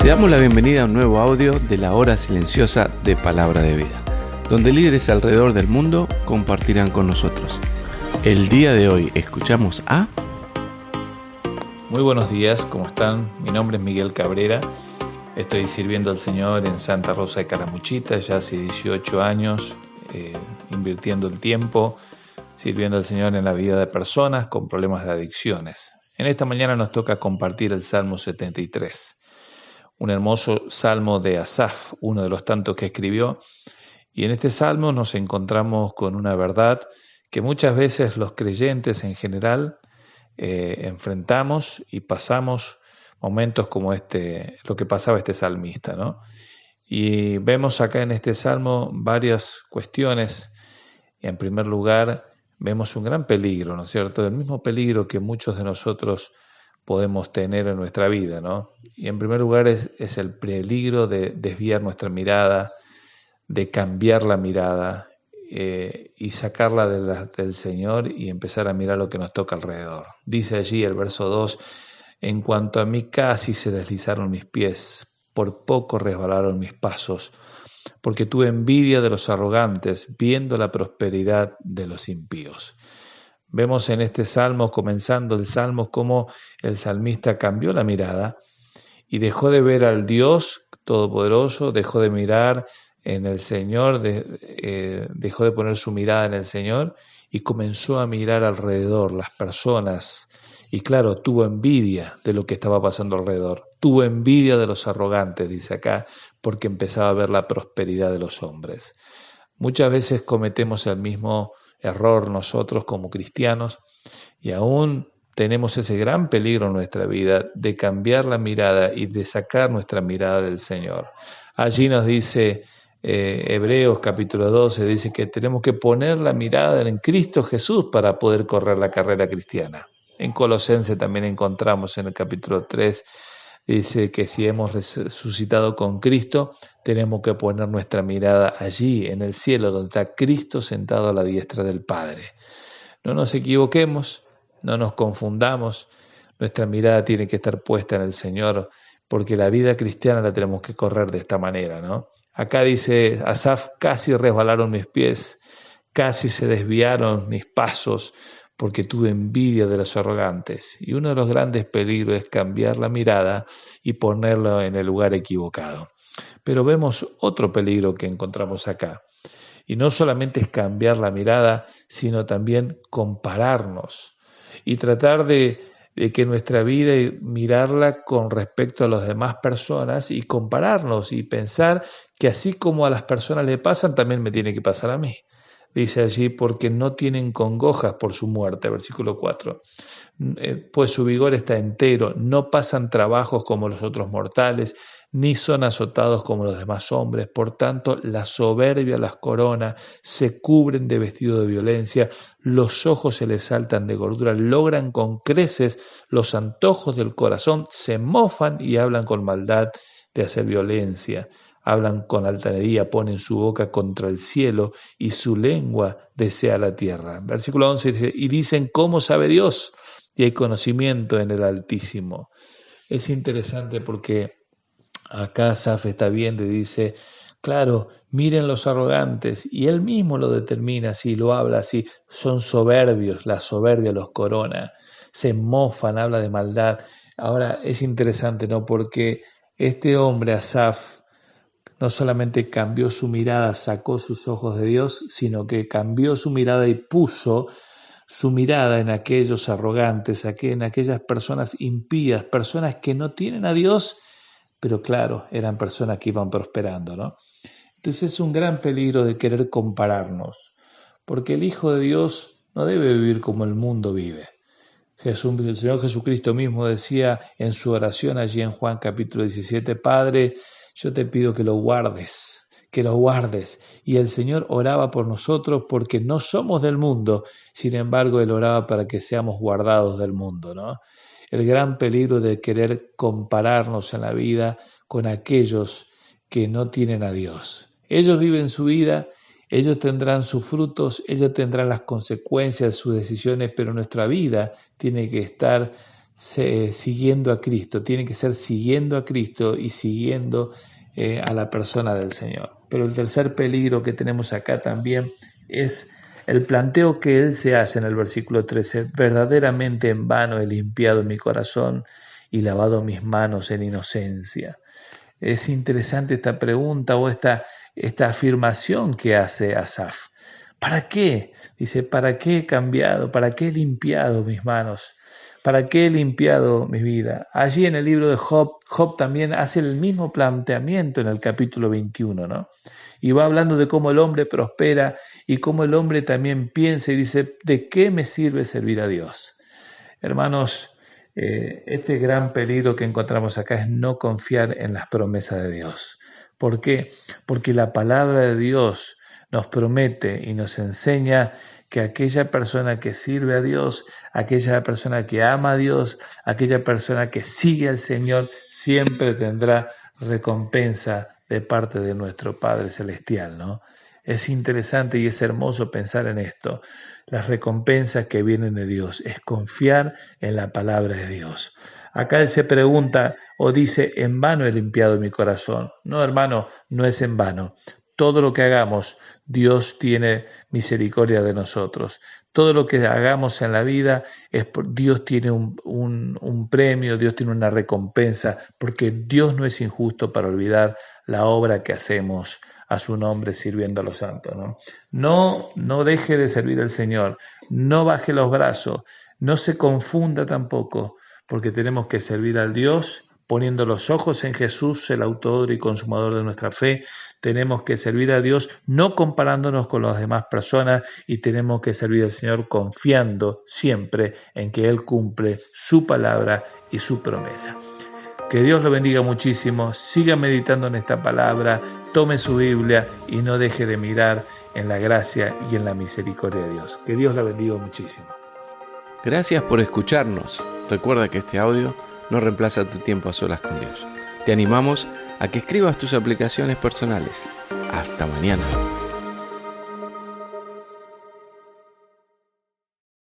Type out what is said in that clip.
Te damos la bienvenida a un nuevo audio de la hora silenciosa de Palabra de Vida, donde líderes alrededor del mundo compartirán con nosotros. El día de hoy escuchamos a... Muy buenos días, ¿cómo están? Mi nombre es Miguel Cabrera, estoy sirviendo al Señor en Santa Rosa de Calamuchita ya hace 18 años, invirtiendo el tiempo, sirviendo al Señor en la vida de personas con problemas de adicciones. En esta mañana nos toca compartir el Salmo 73. Un hermoso salmo de Asaf, uno de los tantos que escribió. Y en este salmo nos encontramos con una verdad que muchas veces los creyentes en general enfrentamos y pasamos momentos como lo que pasaba este salmista, ¿no? Y vemos acá en este salmo varias cuestiones. En primer lugar, vemos un gran peligro, ¿no es cierto? El mismo peligro que muchos de nosotros podemos tener en nuestra vida, ¿no? Y en primer lugar es el peligro de desviar nuestra mirada, de cambiar la mirada y sacarla del Señor y empezar a mirar lo que nos toca alrededor. Dice allí el verso 2, en cuanto a mí casi se deslizaron mis pies, por poco resbalaron mis pasos, porque tuve envidia de los arrogantes, viendo la prosperidad de los impíos. Vemos en este salmo, comenzando el salmo, cómo el salmista cambió la mirada y dejó de ver al Dios Todopoderoso, dejó de mirar en el Señor, dejó de poner su mirada en el Señor y comenzó a mirar alrededor, las personas. Y claro, tuvo envidia de lo que estaba pasando alrededor. Tuvo envidia de los arrogantes, dice acá, porque empezaba a ver la prosperidad de los hombres. Muchas veces cometemos el mismo error nosotros como cristianos y aún tenemos ese gran peligro en nuestra vida de cambiar la mirada y de sacar nuestra mirada del Señor. Allí nos dice Hebreos capítulo 12, dice que tenemos que poner la mirada en Cristo Jesús para poder correr la carrera cristiana. En Colosenses también encontramos en el capítulo 3, dice que si hemos resucitado con Cristo, tenemos que poner nuestra mirada allí, en el cielo, donde está Cristo sentado a la diestra del Padre. No nos equivoquemos, no nos confundamos, nuestra mirada tiene que estar puesta en el Señor, porque la vida cristiana la tenemos que correr de esta manera, ¿no? Acá dice Asaf, casi resbalaron mis pies, casi se desviaron mis pasos, porque tuve envidia de los arrogantes. Y uno de los grandes peligros es cambiar la mirada y ponerlo en el lugar equivocado. Pero vemos otro peligro que encontramos acá. Y no solamente es cambiar la mirada, sino también compararnos y tratar de que nuestra vida y mirarla con respecto a las demás personas y compararnos y pensar que así como a las personas le pasan, también me tiene que pasar a mí. Dice allí, porque no tienen congojas por su muerte, versículo 4. Pues su vigor está entero, no pasan trabajos como los otros mortales, ni son azotados como los demás hombres. Por tanto, la soberbia las corona, se cubren de vestido de violencia, los ojos se les saltan de gordura, logran con creces los antojos del corazón, se mofan y hablan con maldad de hacer violencia. Hablan con altanería, ponen su boca contra el cielo y su lengua desea la tierra. Versículo 11 dice, y dicen, ¿cómo sabe Dios? Y hay conocimiento en el Altísimo. Es interesante porque acá Asaf está viendo y dice, claro, miren los arrogantes, y él mismo lo determina así, lo habla así, son soberbios, la soberbia los corona, se mofan, habla de maldad. Ahora es interesante, ¿no? Porque este hombre, Asaf, no solamente cambió su mirada, sacó sus ojos de Dios, sino que cambió su mirada y puso su mirada en aquellos arrogantes, en aquellas personas impías, personas que no tienen a Dios, pero claro, eran personas que iban prosperando, ¿no? Entonces es un gran peligro de querer compararnos, porque el Hijo de Dios no debe vivir como el mundo vive. El Señor Jesucristo mismo decía en su oración allí en Juan capítulo 17, Padre, yo te pido que lo guardes. Y el Señor oraba por nosotros porque no somos del mundo, sin embargo Él oraba para que seamos guardados del mundo, ¿no? El gran peligro de querer compararnos en la vida con aquellos que no tienen a Dios. Ellos viven su vida, ellos tendrán sus frutos, ellos tendrán las consecuencias de sus decisiones, pero nuestra vida tiene que estar siguiendo a Cristo, tiene que ser siguiendo a Cristo y siguiendo a la persona del Señor. Pero el tercer peligro que tenemos acá también es el planteo que él se hace en el versículo 13: verdaderamente en vano he limpiado mi corazón y lavado mis manos en inocencia. Es interesante esta pregunta o esta afirmación que hace Asaf. ¿Para qué? Dice, ¿para qué he cambiado? ¿Para qué he limpiado mis manos? ¿Para qué he limpiado mi vida? Allí en el libro de Job también hace el mismo planteamiento en el capítulo 21, ¿no? Y va hablando de cómo el hombre prospera y cómo el hombre también piensa y dice, ¿de qué me sirve servir a Dios? Hermanos, este gran peligro que encontramos acá es no confiar en las promesas de Dios. ¿Por qué? Porque la palabra de Dios nos promete y nos enseña que aquella persona que sirve a Dios, aquella persona que ama a Dios, aquella persona que sigue al Señor, siempre tendrá recompensa de parte de nuestro Padre Celestial, ¿no? Es interesante y es hermoso pensar en esto. Las recompensas que vienen de Dios es confiar en la palabra de Dios. Acá él se pregunta o dice, en vano he limpiado mi corazón. No, hermano, no es en vano. Todo lo que hagamos, Dios tiene misericordia de nosotros. Todo lo que hagamos en la vida, Dios tiene un premio, Dios tiene una recompensa, porque Dios no es injusto para olvidar la obra que hacemos a su nombre sirviendo a los santos, ¿no? No deje de servir al Señor, no baje los brazos, no se confunda tampoco, porque tenemos que servir al Dios poniendo los ojos en Jesús, el autor y consumador de nuestra fe. Tenemos que servir a Dios no comparándonos con las demás personas y tenemos que servir al Señor confiando siempre en que Él cumple su palabra y su promesa. Que Dios lo bendiga muchísimo, siga meditando en esta palabra, tome su Biblia y no deje de mirar en la gracia y en la misericordia de Dios. Que Dios la bendiga muchísimo. Gracias por escucharnos. Recuerda que este audio no reemplaza tu tiempo a solas con Dios. Te animamos a que escribas tus aplicaciones personales. Hasta mañana.